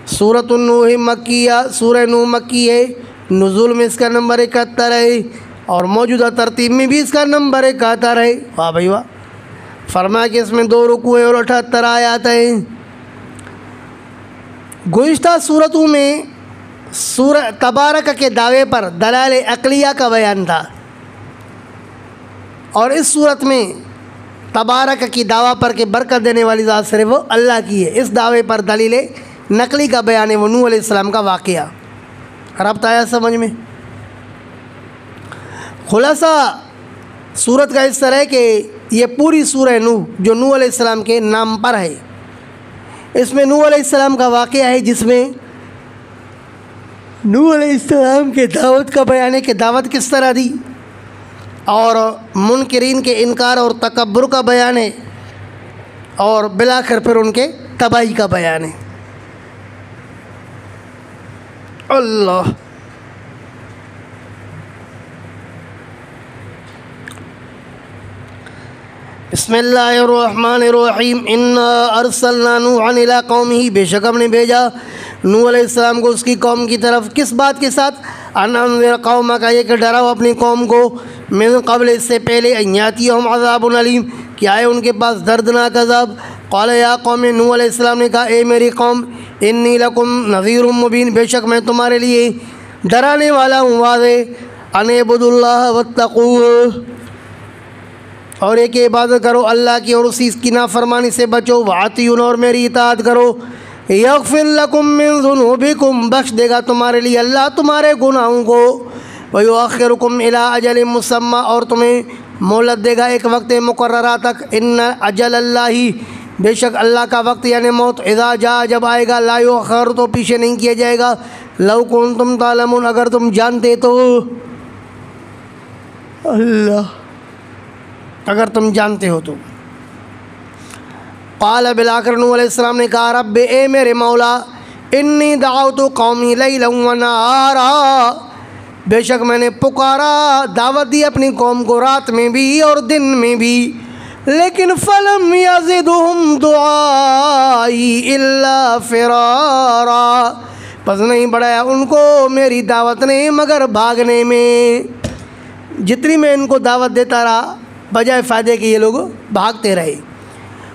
سورۃ النوح مکیہ، سورہ نوح مکی ہے، نزول میں اس کا نمبر 71 ہے اور موجودہ ترتیب میں بھی اس کا نمبر 71 ہے۔ واہ بھائی واہ۔ فرمایا کہ اس میں 2 رکوع اور 78 آیات ہیں۔ گزشتہ صورتوں میں سورہ تبارک کے دعوے پر دلائل عقلیہ کا بیان تھا، اور اس صورت میں تبارک کی دعویٰ پر کہ برکت دینے والی ذات صرف وہ اللہ کی ہے، اس دعوے پر دلیل نقلی کا بیان ہے وہ نوح علیہ السلام کا واقعہ۔ ربط آیا سمجھ میں؟ خلاصہ صورت کا اس طرح ہے کہ یہ پوری سورہ نوح جو نوح علیہ السلام کے نام پر ہے، اس میں نوح علیہ السلام کا واقعہ ہے جس میں نوح علیہ السلام کے دعوت کا بیان ہے کہ دعوت کس طرح دی، اور منکرین کے انکار اور تکبر کا بیان ہے، اور بالآخر پھر ان کے تباہی کا بیان ہے۔ اللہ بسم اللہ الرحمن الرحیم۔ انا ارسلنا نوحا الی قومہ، بے شک ہم نے بھیجا نوح علیہ السلام کو اس کی قوم کی طرف، کس بات کے ساتھ؟ ان انذر قومک، یہ کہ ڈراؤ اپنی قوم کو، من قبل اس سے پہلے، ان یاتیہم عذاب علیم، کہ آئے ان کے پاس دردناک عذاب۔ قال یا قوم، نوح علیہ السلام نے کہا اے میری قوم، انی لکم نذیر مبین، بے شک میں تمہارے لیے ڈرانے والا ہوں واضح، ان اعبدوا اللہ واتقوہ، اور ایک عبادت کرو اللہ کی اور اسی کی نافرمانی سے بچو، واطیعون، اور میری اطاعت کرو، یغفر لکم من ذنوبکم، بخش دے گا تمہارے لیے اللہ تمہارے گناہوں کو، ویؤخرکم الی اجل مسمی، اور تمہیں مہلت دے گا ایک وقت مقررہ تک، ان اجل اللہ، بے شک اللہ کا وقت یعنی موت، اذا جاء، جب آئے گا، لا یؤخر، تو پیچھے نہیں کیا جائے گا، لو کنتم تعلمون، اگر تم جانتے تو، اللہ اگر تم جانتے ہو تو۔ قال، بالآخر نوح علیہ السلام نے کہا رب، اے میرے مولا، انی دعوت قومی لیلا ونہارا، بے شک میں نے پکارا، دعوت دی اپنی قوم کو رات میں بھی اور دن میں بھی، لیکن فلم یزدہم دعائی الا فرارا، پس نہیں بڑھایا ان کو میری دعوت نے مگر بھاگنے میں، جتنی میں ان کو دعوت دیتا رہا بجائے فائدے کے یہ لوگ بھاگتے رہے۔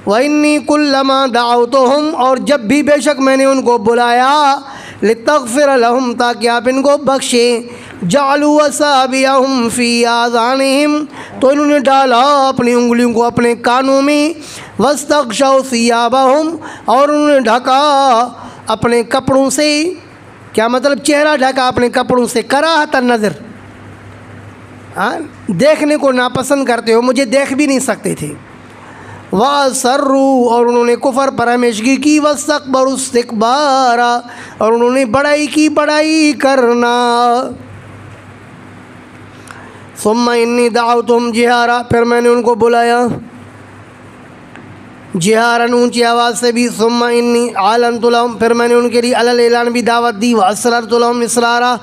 وَإِنِّي كُلَّمَا دَعَوْتُهُمْ، اور جب بھی بے شک میں نے ان کو بلایا، لِتَغْفِرَ لَهُمْ، تاکہ آپ ان کو بخشیں، جَعَلُوا أَصَابِعَهُمْ فِي آذَانِهِمْ، تو انہوں نے ڈالا اپنی انگلیوں کو اپنے کانوں میں، وَاسْتَغْشَوْا ثِيَابَهُمْ، اور انہوں نے ڈھکا اپنے کپڑوں سے، کیا مطلب؟ چہرہ ڈھکا اپنے کپڑوں سے، کراہۃ النظر، دیکھنے کو ناپسند کرتے ہو، مجھے دیکھ بھی نہیں سکتے تھے، وَأَصَرُّوا، اور انہوں نے کفر پر ہمیشگی کی، وَاسْتَكْبَرُوا اسْتِكْبَارًا، اور انہوں نے بڑائی کی بڑائی کرنا۔ ثُمَّ إِنِّي دَعَوْتُهُمْ جِهَارًا، پھر میں نے ان کو بلایا جہارن، اونچی آواز سے بھی، ثُمَّ إِنِّي أَعْلَنْتُ لَهُمْ، پھر میں نے ان کے لیے علی الاعلان بھی دعوت دی، وَأَسْرَرْتُ لَهُمْ إِسْرَارًا،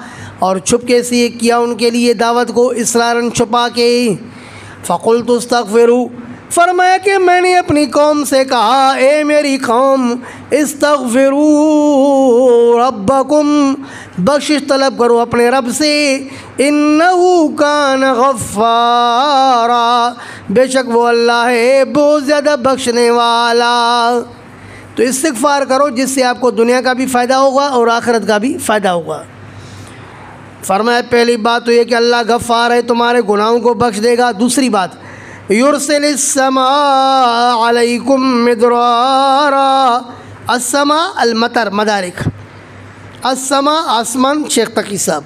اور چھپکے سے کیا ان کے لیے دعوت کو، اسرارن چھپا کے۔ فَقُلْتُ اسْتَغْفِرُوا، فرمایا کہ میں نے اپنی قوم سے کہا اے میری قوم، استغفروا ربکم، بخشش طلب کرو اپنے رب سے، انہ کان غفارا، بے شک وہ اللہ ہے بہت زیادہ بخشنے والا۔ تو استغفار کرو جس سے آپ کو دنیا کا بھی فائدہ ہوگا اور آخرت کا بھی فائدہ ہوگا۔ فرمایا پہلی بات تو یہ کہ اللہ غفار ہے، تمہارے گناہوں کو بخش دے گا۔ دوسری بات، یرسل السماء علیکم مدرارا، السماء المطر، مدارک، السماء آسمان، شیخ تقی صاحب،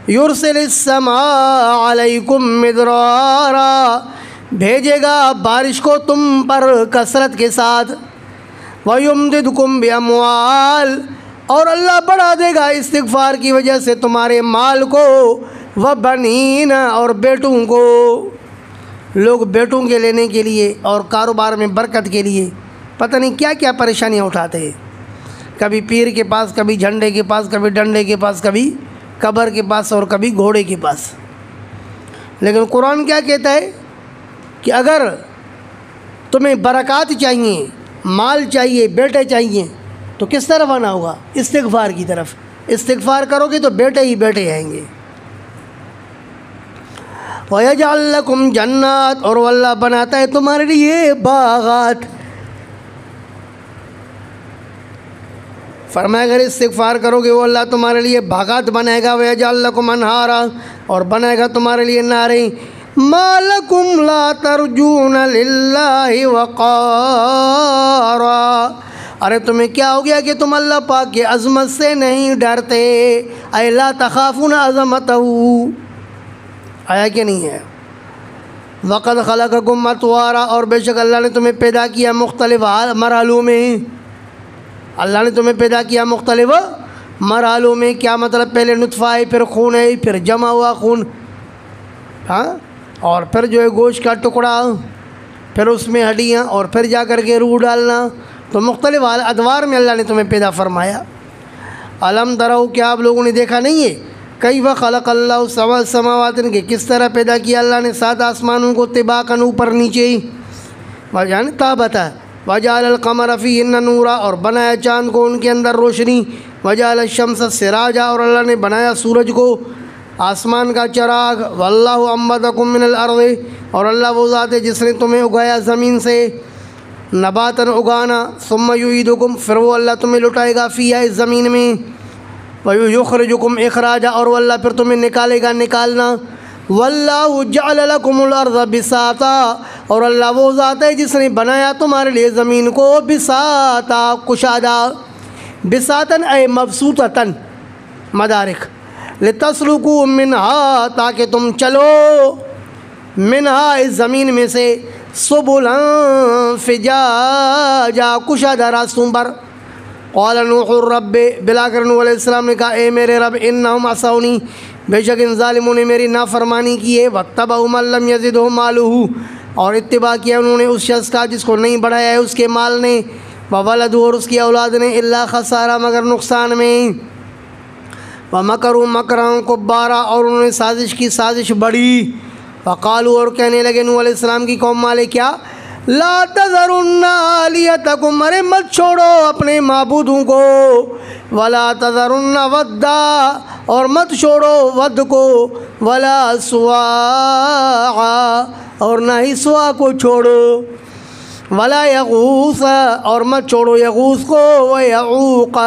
یرسل السماء علیکم مدرارا، بھیجے گا بارش کو تم پر کثرت کے ساتھ، وَيُمْدِدْكُمْ بِأَمْوَالٍ، اور اللہ بڑھا دے گا استغفار کی وجہ سے تمہارے مال کو، وَبَنِينَ، اور بیٹوں کو۔ لوگ بیٹوں کے لینے کے لیے اور کاروبار میں برکت کے لیے پتہ نہیں کیا کیا پریشانیاں اٹھاتے ہیں، کبھی پیر کے پاس، کبھی جھنڈے کے پاس، کبھی ڈنڈے کے پاس، کبھی قبر کے پاس اور کبھی گھوڑے کے پاس۔ لیکن قرآن کیا کہتا ہے کہ اگر تمہیں برکات چاہیے، مال چاہیے، بیٹے چاہیے، تو کس طرف آنا ہوگا؟ استغفار کی طرف. استغفار کرو گے تو بیٹے ہی بیٹے آئیں گے. وَيَجْعَلْ لَكُمْ جَنَّاتٍ، اور وہ اللہ بناتا ہے تمہارے لیے باغات. فرمایا اگر استغفار کرو گے وہ اللہ تمہارے لیے باغات بنائے گا. وَيَجْعَلْ لَكُمْ أَنْهَارًا، اور بنائے گا تمہارے لیے نہریں. مَا لَكُمْ لَا تَرْجُونَ لِلَّهِ وَقَارًا، ارے تمہیں کیا ہو گیا کہ تم اللہ پاک کی عظمت سے نہیں ڈرتے؟ اے لا تخافون عظمتہ، آیا کہ نہیں ہے؟ وَقَدْ خَلَقَكُمْ أَطْوَارًا، اور بے شک اللہ نے تمہیں پیدا کیا مختلف مرحلوں میں. اللہ نے تمہیں پیدا کیا مختلف مرحلوں میں. کیا مطلب؟ پہلے نطفہ ہے، پھر خون ہے، پھر جمع ہوا خون، ہاں، اور پھر جو ہے گوشت کا ٹکڑا، پھر اس میں ہڈیاں، اور پھر جا کر کے روح ڈالنا. تو مختلف ادوار میں اللہ نے تمہیں پیدا فرمایا. علم تروا، کیا آپ لوگوں نے دیکھا نہیں ہے؟ کیف خلق اللہ سبع سماوات، کہ کس طرح پیدا کیا اللہ نے 7 آسمانوں کو طباقاً اوپر نیچے، یعنی تابتا. وجعل القمر فیہن نورا، اور بنایا چاند کو ان کے اندر روشنی. وجعل الشمس سراجا، اور اللہ نے بنایا سورج کو آسمان کا چراغ. واللہ انبتکم من الارض، اور اللہ وہ ذات ہے جس نے تمہیں اگایا زمین سے نباتاً اگانا. ثم یعیدکم، پھر وہ اللہ تمہیں لٹائے گا فیہا، اس زمین میں. ویخرجکم اخراجا، اور وہ اللہ پھر تمہیں نکالے گا نکالنا. واللہ جعل لکم الارض بساطا، اور اللہ وہ ذات ہے جس نے بنایا تمہارے لیے زمین کو بساطا، کشادہ. بساطاً اے مبسوطتاً، مدارک. لتسلکوا منہا، تاکہ تم چلو منہا، اس زمین میں سے. سبلا فجاجا، کشادہ راستوں پر. قال نوح رب، بلا کر نوح علیہ السلام نے کہا اے میرے رب، انہم عصونی، بے شک ان ظالموں نے میری نافرمانی کی ہے. واتبعوا من لم یزدہ مالہ، اور اتباع کیا انہوں نے اس شخص کا جس کو نہیں بڑھایا ہے اس کے مال نے، وولدہ، اور اس کی اولاد نے، الا خسارہ، مگر نقصان میں. ومکروا مکرا کبارا، اور انہوں نے سازش کی سازش بڑی. وقالوا، اور کہنے لگے نوح علیہ السلام کی قوم والے کیا؟ لا تذرن آلیتکم، ارے مت چھوڑو اپنے معبودوں کو. ولا تذرن ودا، اور مت چھوڑو ود کو. ولا سواعا، اور نہ ہی سوا کو چھوڑو. ولا یغوث، اور مت چھوڑو یغوث کو. ویعوق،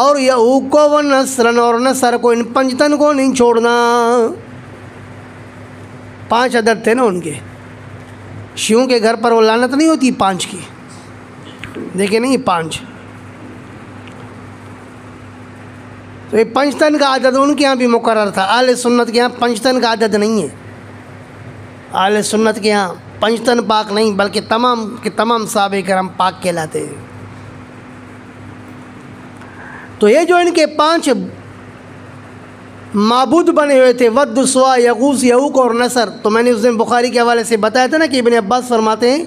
اور یعوق کو. ونصرن، اور نصر کو. ان پنجتن کو نہیں چھوڑنا. 5 عدد تھے نا ان کے. شیعوں کے گھر پر وہ لعنت نہیں ہوتی 5 کی، دیکھیں نہیں 5. تو یہ پنجتن کا عدد ان کے یہاں بھی مقرر تھا. اہل سنت کے یہاں پنجتن کا عدد نہیں ہے. اہل سنت کے یہاں پنجتن پاک نہیں، بلکہ تمام کے تمام صحابہ کرام پاک کہلاتے ہیں. تو یہ جو ان کے 5 معبود بنے ہوئے تھے، ود، سوا، یغوث، یعوق اور نصر، تو میں نے اس دن بخاری کے حوالے سے بتایا تھا نا کہ ابن عباس فرماتے ہیں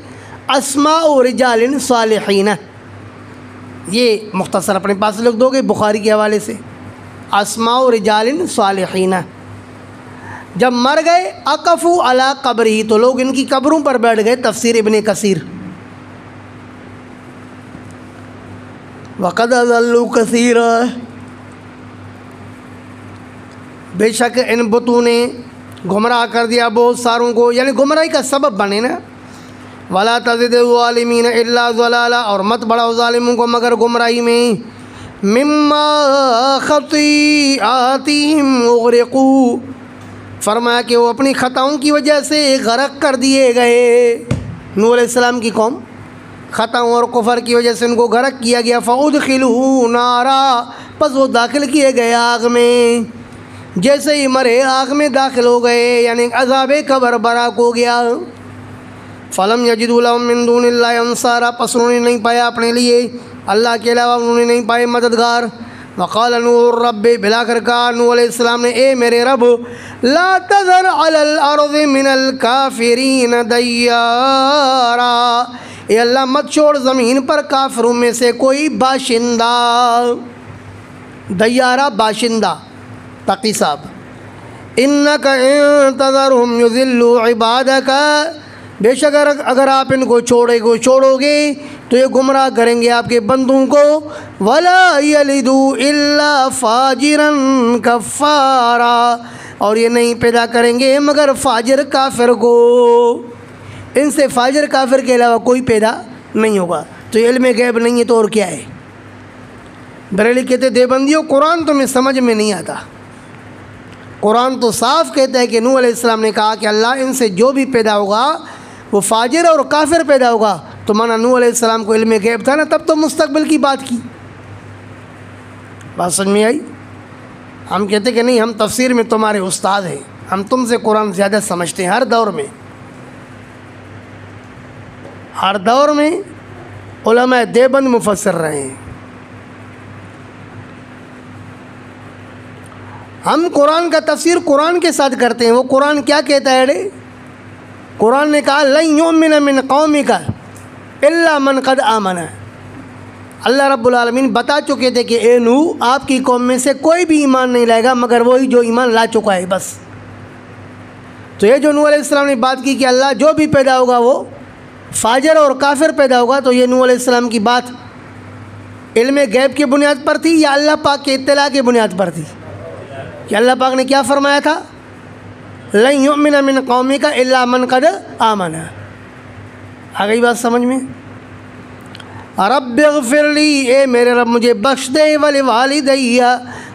اسماء رجال صالحین. یہ مختصر اپنے پاس لکھ دو گے بخاری کے حوالے سے، اسماء رجال صالحین. جب مر گئے اقفوا علی قبرہ، تو لوگ ان کی قبروں پر بیٹھ گئے. تفسیر ابن کثیر. وقد اضلوا کثیرا، بے شک ان بتوں نے گمراہ کر دیا بہت ساروں کو، یعنی گمراہی کا سبب بنے نا. ولا تزد الظالمین الا ضلالا، اور مت بڑھاؤ ظالموں کو مگر گمراہی میں. مما خطیئاتہم اغرقوا، فرمایا کہ وہ اپنی خطاؤں کی وجہ سے غرق کر دیے گئے. نوح علیہ السلام کی قوم خطاؤں اور کفر کی وجہ سے ان کو غرق کیا گیا. فادخلوا نارا، پس وہ داخل کیے گئے آگ میں. جیسے ہی مرے آگ میں داخل ہو گئے، یعنی عذاب قبر براق ہو گیا. فلم یجدوا لهم من دون اللہ انصارا، پس انہوں نے نہیں پایا اپنے لیے اللہ کے علاوہ انہوں نے نہیں پائے مددگار. وقال نوح رب، بلا کر کہا نوح علیہ السلام نے اے میرے رب، لا تذر علی الارض من الکافرین دیارا، اے اللہ مت چھوڑ زمین پر کافروں میں سے کوئی باشندہ. دیارہ باشندہ، تقی صاحب. انک ان تذرہم یضلوا عبادک، بے شک اگر آپ ان کو چھوڑو گے تو یہ گمراہ کریں گے آپ کے بندوں کو. وَلَا يَلِدُوا إِلَّا فَاجِرًا كَفَّارًا، اور یہ نہیں پیدا کریں گے مگر فاجر کافر کو. ان سے فاجر کافر کے علاوہ کوئی پیدا نہیں ہوگا. تو علم غیب نہیں ہے تو اور کیا ہے؟ بریلوی کہتے دیوبندیوں قرآن تمہیں سمجھ میں نہیں آتا. قرآن تو صاف کہتا ہے کہ نوح علیہ السلام نے کہا کہ اللہ ان سے جو بھی پیدا ہوگا وہ فاجر اور کافر پیدا ہوگا. تو مانا نوح علیہ السلام کو علم غیب تھا نا، تب تو مستقبل کی بات کی. بات سمجھ میں آئی؟ ہم کہتے کہ نہیں، ہم تفسیر میں تمہارے استاد ہیں، ہم تم سے قرآن زیادہ سمجھتے ہیں. ہر دور میں علماء دیوبند مفسر رہے ہیں. ہم قرآن کا تفسیر قرآن کے ساتھ کرتے ہیں. وہ قرآن کیا کہتا ہے؟ قرآن نے کہا لن یؤمن من قومک الا من قد آمن. اللہ رب العالمین بتا چکے تھے کہ اے نوح، آپ کی قوم میں سے کوئی بھی ایمان نہیں لائے گا مگر وہی جو ایمان لا چکا ہے، بس. تو یہ جو نوح علیہ السلام نے بات کی کہ اللہ جو بھی پیدا ہوگا وہ فاجر اور کافر پیدا ہوگا، تو یہ نوح علیہ السلام کی بات علم غیب کی بنیاد پر تھی یا اللہ پاک کے اطلاع کی بنیاد پر تھی؟ کہ اللہ پاک نے کیا فرمایا تھا؟ لن یؤمن من قومک الا من قد آمن. آ گئی بات سمجھ میں؟ رب اغفر لی، اے میرے رب مجھے بخش دے، ولی والدی،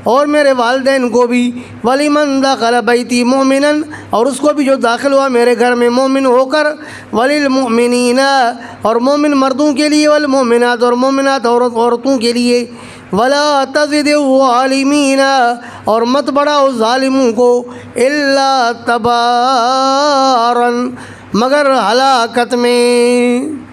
اور میرے والدین کو بھی، ولمن دخل بیتی مومنا، اور اس کو بھی جو داخل ہوا میرے گھر میں مومن ہو کر، وللمؤمنین، اور مومن مردوں کے لیے، والمؤمنات، اور مومنات عورتوں کے لیے، ولا تزد الظالمین، اور مت بڑھاؤ ظالموں کو، الا تبارا، مگر ہلاکت میں.